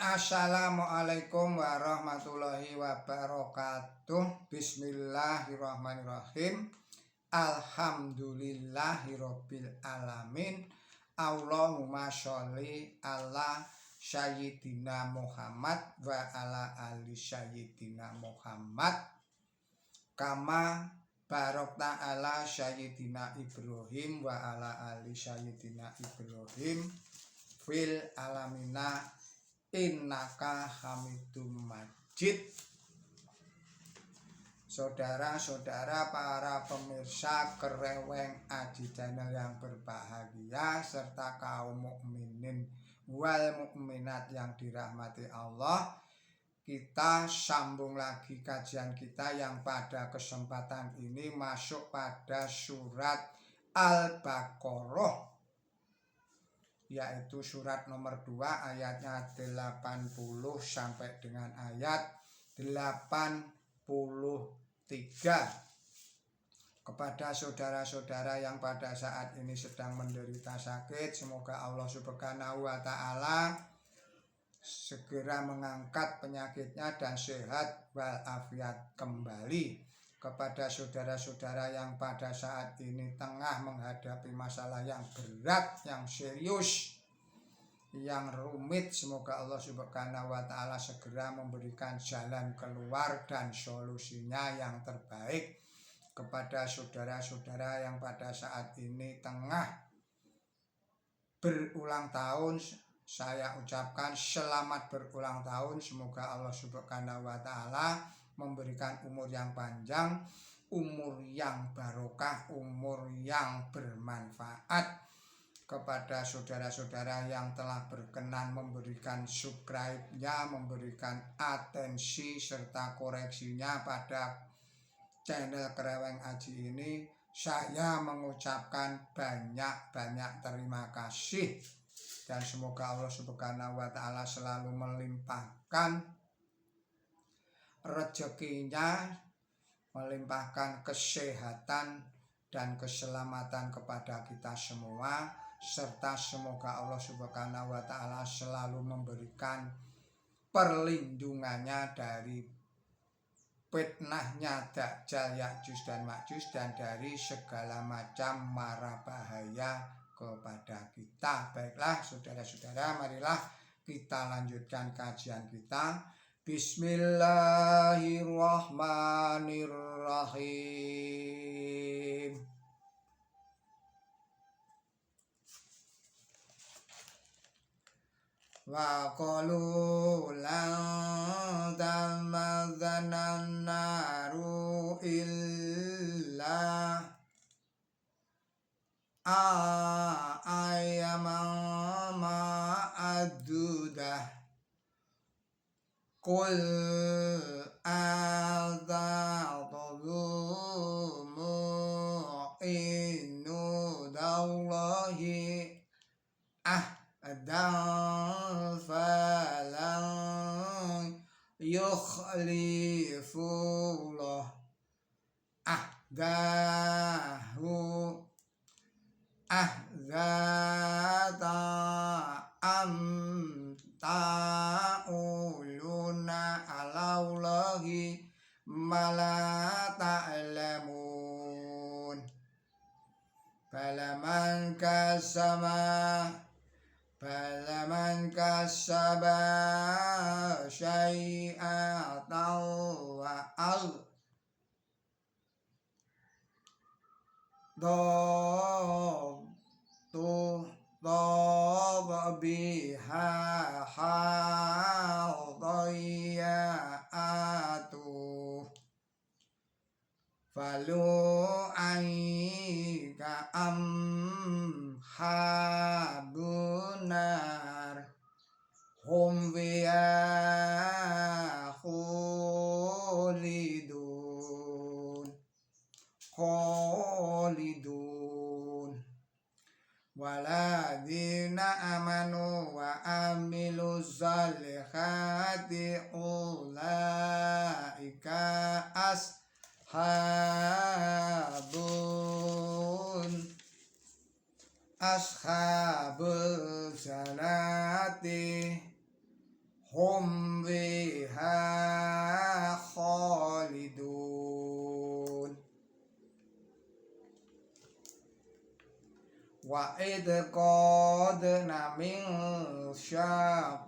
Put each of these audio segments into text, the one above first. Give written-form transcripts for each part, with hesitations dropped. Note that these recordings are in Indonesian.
Assalamualaikum warahmatullahi wabarakatuh. Bismillahirrahmanirrahim. Alhamdulillahirabbil alamin. Allahumma sholli ala sayyidina Muhammad wa ala ali sayyidina Muhammad kama barokta ala sayyidina Ibrahim wa ala ali sayyidina Ibrahim fil alamina innaka hamidum majid. Saudara-saudara para pemirsa Kereweng Aji Channel yang berbahagia, serta kaum mukminin wal mukminat yang dirahmati Allah, kita sambung lagi kajian kita yang pada kesempatan ini masuk pada surat Al-Baqarah, yaitu surat nomor 2 ayatnya 80 sampai dengan ayat 83. Kepada saudara-saudara yang pada saat ini sedang menderita sakit, semoga Allah Subhanahu wa Ta'ala segera mengangkat penyakitnya dan sehat walafiat kembali. Kepada saudara-saudara yang pada saat ini tengah menghadapi masalah yang berat, yang serius, yang rumit, semoga Allah Subhanahu wa Ta'ala segera memberikan jalan keluar dan solusinya yang terbaik. Kepada saudara-saudara yang pada saat ini tengah berulang tahun, saya ucapkan selamat berulang tahun. Semoga Allah Subhanahu wa Ta'ala memberikan umur yang panjang, umur yang barokah, umur yang bermanfaat. Kepada saudara-saudara yang telah berkenan memberikan subscribe-nya, memberikan atensi serta koreksinya pada channel Kereweng Aji ini, saya mengucapkan banyak-banyak terima kasih. Dan semoga Allah Subhanahu wa Ta'ala selalu melimpahkan rezekinya, melimpahkan kesehatan dan keselamatan kepada kita semua, serta semoga Allah Subhanahu wa Ta'ala selalu memberikan perlindungannya dari fitnahnya Dajjal, Ya'juj dan Ma'juj, dan dari segala macam mara bahaya kepada kita. Baiklah saudara-saudara, marilah kita lanjutkan kajian kita. Bismillahirrahmanirrahim. Wa qalu lan tamadzana naru illa ayyaman ma'adudah qul a'dhadumu inudallahi ahdan falan yukhlifullah ahdahu ahzata ta'uluna alaullahi mala ta'lamun balaman kasaba syai'atan wa biha hadayatu falu aika habunar hum biha khalidun waladina amanu wa amiluz zalihati ulaika ashabul jannati hum fiha khalidun. Wa id qadna min syaqabaya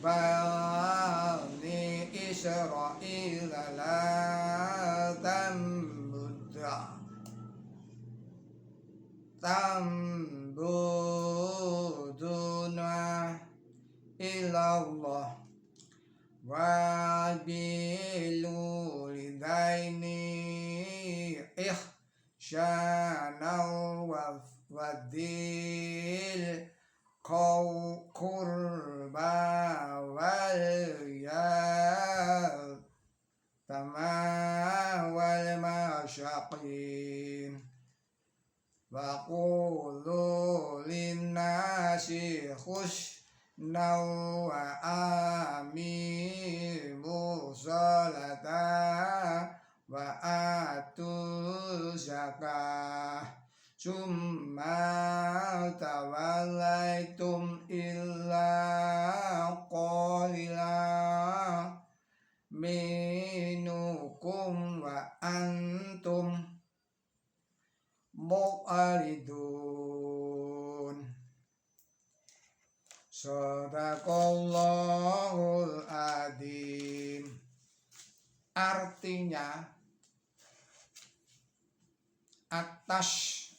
bani Israil la tambuduna ilallah wa bilu lidaini ihsyanau wa wadil kurba wal yatama wal masyaqin wa qulu linnasi husna wa amimu sholata wa atu zakah summa tawallaitum illa qalila minukum wa antum mu'ridun. Shadaqallahul adzim. Artinya, atas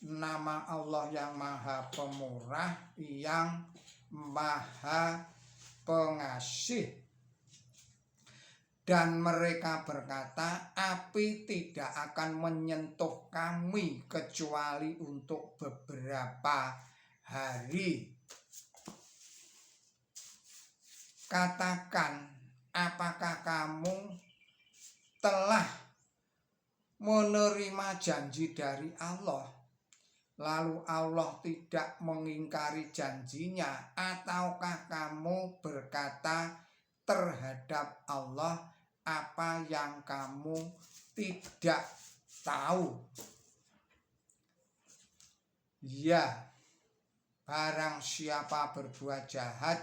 nama Allah yang Maha Pemurah, yang Maha Pengasih. Dan mereka berkata, api tidak akan menyentuh kami kecuali untuk beberapa hari. Katakan, apakah kamu telah menerima janji dari Allah? Lalu Allah tidak mengingkari janjinya, ataukah kamu berkata terhadap Allah apa yang kamu tidak tahu? Ya, barang siapa berbuat jahat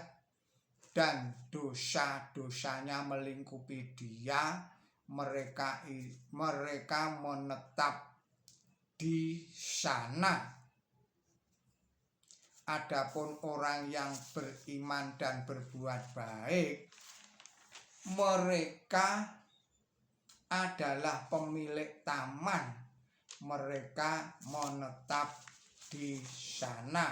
dan dosa-dosanya melingkupi dia, mereka menetap di sana. Adapun orang yang beriman dan berbuat baik, mereka adalah pemilik taman. Mereka menetap di sana.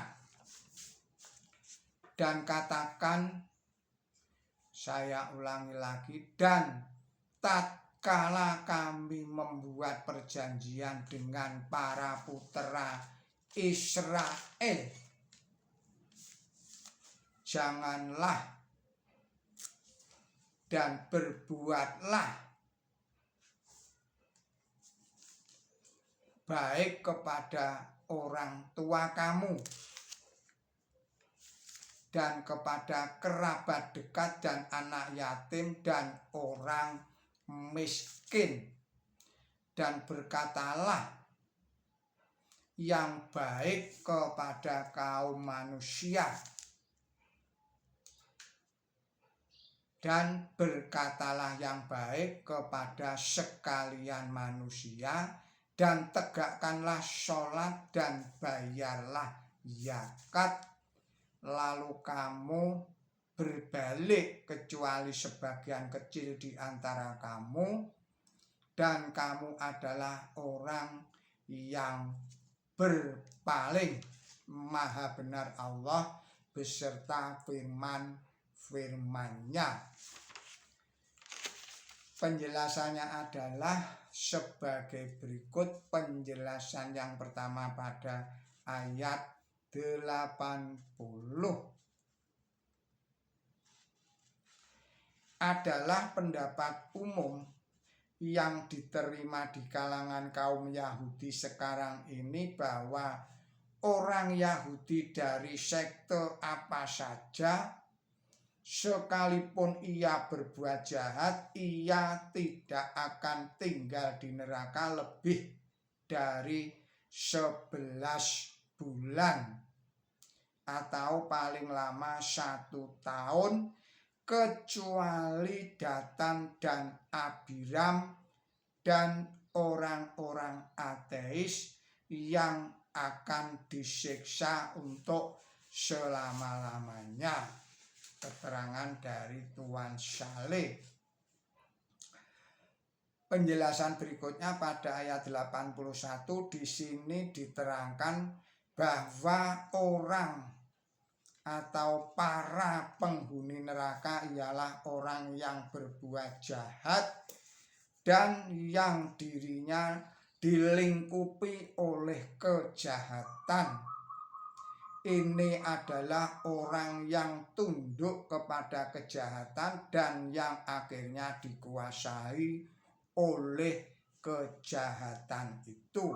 Dan katakan, saya ulangi lagi, dan tatkala kami membuat perjanjian dengan para putra Israel, janganlah dan berbuatlah baik kepada orang tua kamu dan kepada kerabat dekat dan anak yatim dan orang miskin, dan berkatalah yang baik kepada kaum manusia, dan berkatalah yang baik kepada sekalian manusia, dan tegakkanlah sholat dan bayarlah zakat. Lalu kamu berbalik kecuali sebagian kecil di antara kamu, dan kamu adalah orang yang berpaling. Maha benar Allah beserta firman-nya. Penjelasannya adalah sebagai berikut. Penjelasan yang pertama pada ayat 80 adalah pendapat umum yang diterima di kalangan kaum Yahudi sekarang ini, bahwa orang Yahudi dari sekte apa saja, sekalipun ia berbuat jahat, ia tidak akan tinggal di neraka lebih dari 11 bulan. atau paling lama 1 tahun, kecuali Datan dan Abiram dan orang-orang ateis yang akan disiksa untuk selama-lamanya. Keterangan dari Tuan Saleh. Penjelasan berikutnya pada ayat 81 di sini diterangkan bahwa orang atau para penghuni neraka ialah orang yang berbuat jahat dan yang dirinya dilingkupi oleh kejahatan. Ini adalah orang yang tunduk kepada kejahatan dan yang akhirnya dikuasai oleh kejahatan itu.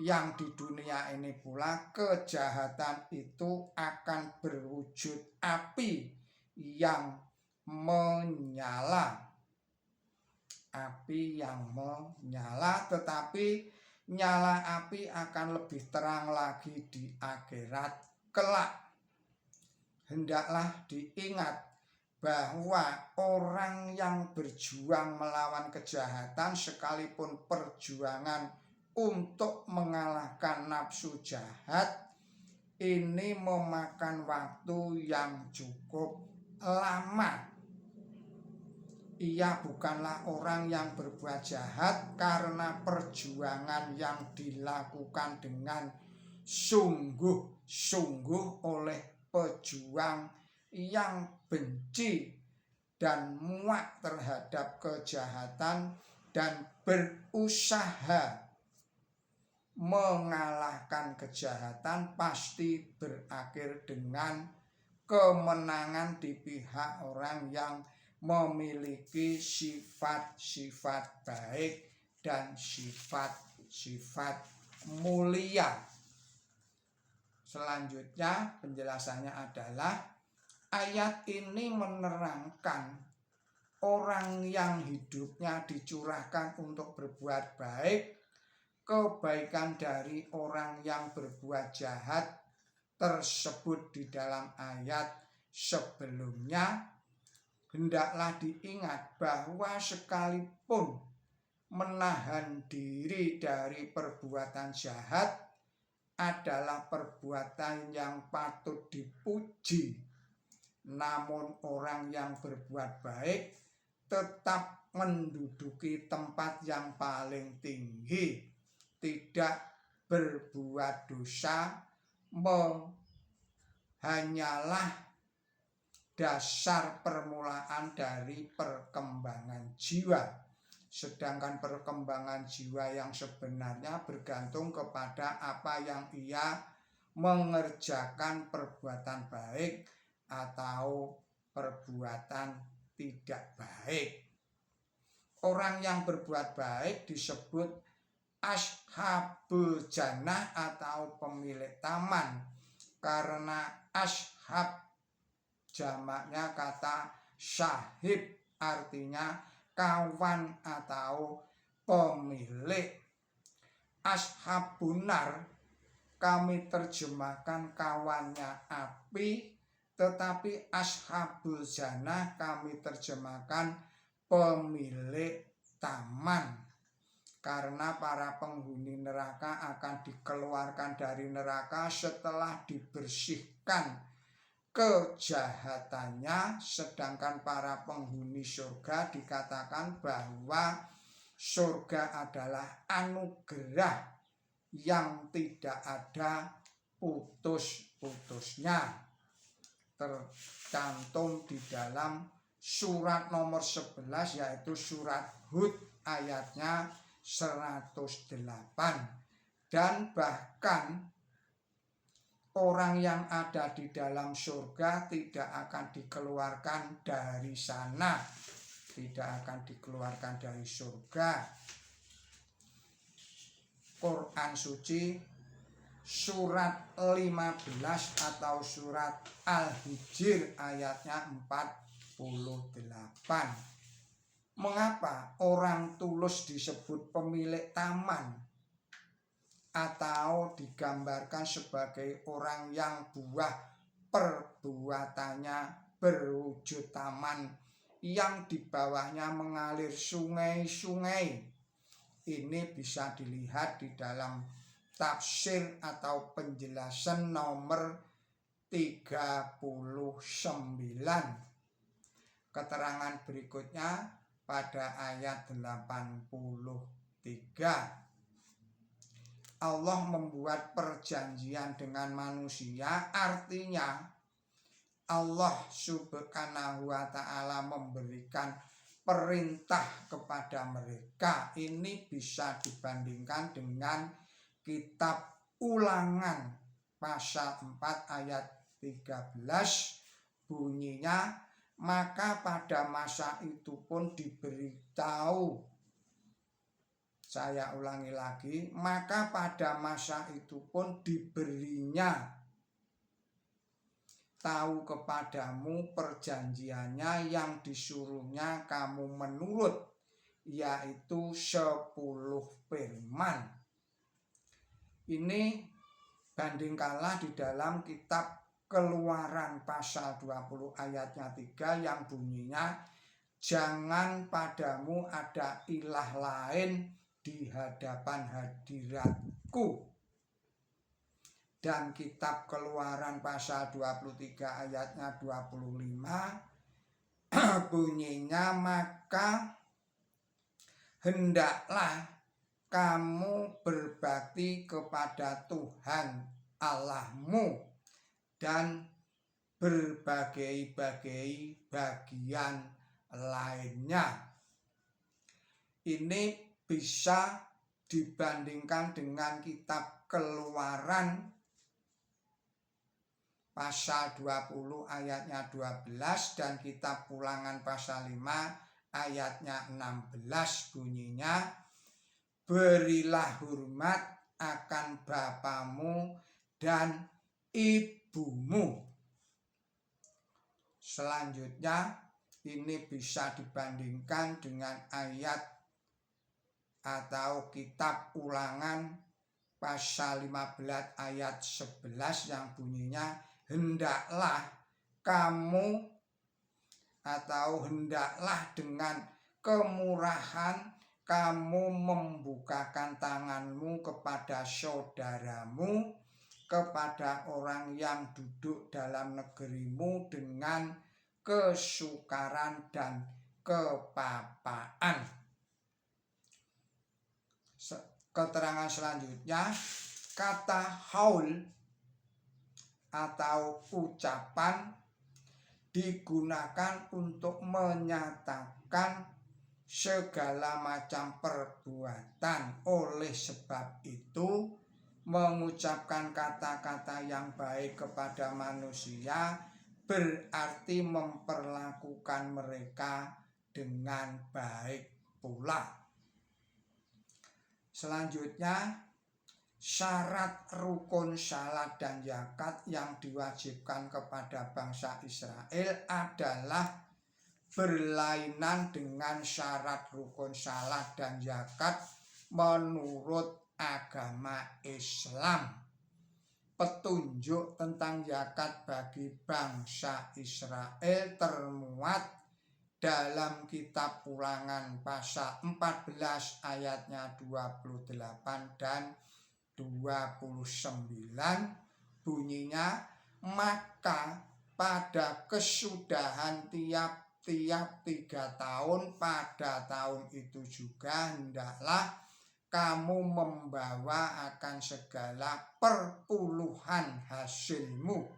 Yang di dunia ini pula kejahatan itu akan berwujud api yang menyala. Api yang menyala, tetapi nyala api akan lebih terang lagi di akhirat kelak. Hendaklah diingat bahwa orang yang berjuang melawan kejahatan, sekalipun perjuangan untuk mengalahkan nafsu jahat, ini memakan waktu yang cukup lama. Ia bukanlah orang yang berbuat jahat karena perjuangan yang dilakukan dengan sungguh-sungguh oleh pejuang yang benci dan muak terhadap kejahatan dan berusaha mengalahkan kejahatan, pasti berakhir dengan kemenangan di pihak orang yang memiliki sifat-sifat baik dan sifat-sifat mulia. Selanjutnya penjelasannya adalah ayat ini menerangkan orang yang hidupnya dicurahkan untuk berbuat baik, kebaikan dari orang yang berbuat jahat tersebut di dalam ayat sebelumnya. Hendaklah diingat bahwa sekalipun menahan diri dari perbuatan jahat adalah perbuatan yang patut dipuji, namun orang yang berbuat baik tetap menduduki tempat yang paling tinggi, tidak berbuat dosa, hanyalah dasar permulaan dari perkembangan jiwa. Sedangkan perkembangan jiwa yang sebenarnya bergantung kepada apa yang ia mengerjakan, perbuatan baik atau perbuatan tidak baik. Orang yang berbuat baik disebut ashabul jannah atau pemilik taman, karena ashab jamaknya kata syahib, artinya kawan atau pemilik. Ashabun nar kami terjemahkan kawannya api, tetapi ashabul jannah kami terjemahkan pemilik taman, karena para penghuni neraka akan dikeluarkan dari neraka setelah dibersihkan kejahatannya, sedangkan para penghuni surga dikatakan bahwa surga adalah anugerah yang tidak ada putus-putusnya. Tercantum di dalam surat nomor 11, yaitu surat Hud ayatnya 108. Dan bahkan orang yang ada di dalam surga tidak akan dikeluarkan dari sana, tidak akan dikeluarkan dari surga. Quran suci surat 15 atau surat Al-Hijr ayatnya 48. Mengapa orang tulus disebut pemilik taman? atau digambarkan sebagai orang yang buah perbuatannya berwujud taman yang di bawahnya mengalir sungai-sungai. Ini bisa dilihat di dalam tafsir atau penjelasan nomor 39. Keterangan berikutnya pada ayat 83. Allah membuat perjanjian dengan manusia, artinya Allah subhanahu wa ta'ala memberikan perintah kepada mereka. Ini bisa dibandingkan dengan kitab Ulangan pasal 4 ayat 13, bunyinya, maka pada masa itu pun diberitahu. Saya ulangi lagi, maka pada masa itu pun diberinya tahu kepadamu perjanjiannya yang disuruhnya kamu menurut, yaitu 10 firman. Ini bandingkanlah di dalam kitab Keluaran pasal 20 ayatnya 3 yang bunyinya, jangan padamu ada ilah lain di hadapan hadiratku. Dan kitab Keluaran pasal 23 ayatnya 25 bunyinya, maka hendaklah kamu berbakti kepada Tuhan Allahmu dan berbagai-bagai bagian lainnya. Ini bisa dibandingkan dengan kitab Keluaran pasal 20 ayatnya 12 dan kitab Ulangan pasal 5 ayatnya 16, bunyinya, berilah hormat akan bapamu dan ibumu. Selanjutnya ini bisa dibandingkan dengan ayat atau kitab Ulangan pasal 15 ayat 11 yang bunyinya, hendaklah kamu atau hendaklah dengan kemurahan kamu membukakan tanganmu kepada saudaramu, kepada orang yang duduk dalam negerimu dengan kesukaran dan kepapaan. Keterangan selanjutnya, kata haul atau ucapan digunakan untuk menyatakan segala macam perbuatan. Oleh sebab itu, mengucapkan kata-kata yang baik kepada manusia berarti memperlakukan mereka dengan baik pula. Selanjutnya, syarat rukun salat dan zakat yang diwajibkan kepada bangsa Israel adalah berlainan dengan syarat rukun salat dan zakat menurut agama Islam. Petunjuk tentang zakat bagi bangsa Israel termuat dalam kitab Ulangan pasal 14 ayatnya 28 dan 29, bunyinya, maka pada kesudahan tiap-tiap 3 tahun pada tahun itu juga hendaklah kamu membawa akan segala perpuluhan hasilmu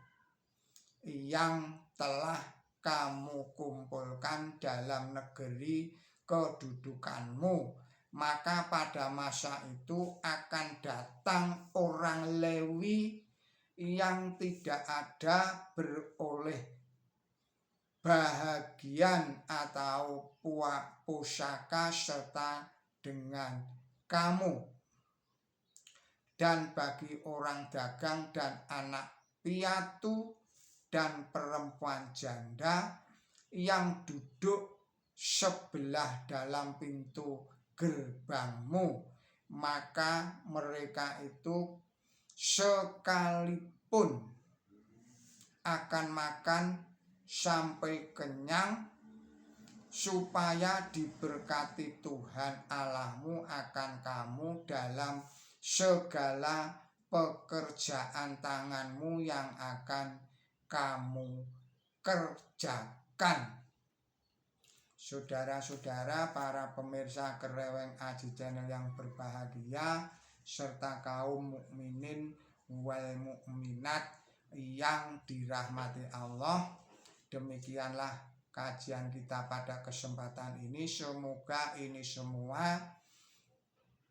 yang telah kamu kumpulkan dalam negeri kedudukanmu. Maka pada masa itu akan datang orang Lewi yang tidak ada beroleh bahagian atau pusaka serta dengan kamu. Dan bagi orang dagang dan anak piatu dan perempuan janda yang duduk sebelah dalam pintu gerbangmu, maka mereka itu sekalipun akan makan sampai kenyang, supaya diberkati Tuhan Allahmu akan kamu dalam segala pekerjaan tanganmu yang akan kamu kerjakan. Saudara-saudara, para pemirsa Kereweng Aji Channel yang berbahagia, serta kaum mukminin wal mukminat yang dirahmati Allah, demikianlah kajian kita pada kesempatan ini. Semoga ini semua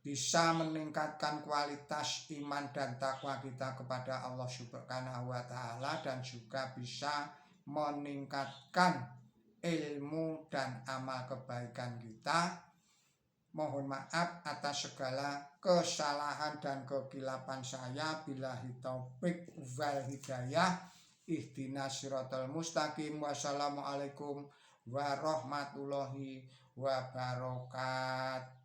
bisa meningkatkan kualitas iman dan takwa kita kepada Allah Subhanahu wa Ta'ala, dan juga bisa meningkatkan ilmu dan amal kebaikan kita. Mohon maaf atas segala kesalahan dan kekilapan saya. Billahi taufik wal hidayah. Ihdinas siratal mustaqim. Wassalamualaikum warahmatullahi wabarakatuh.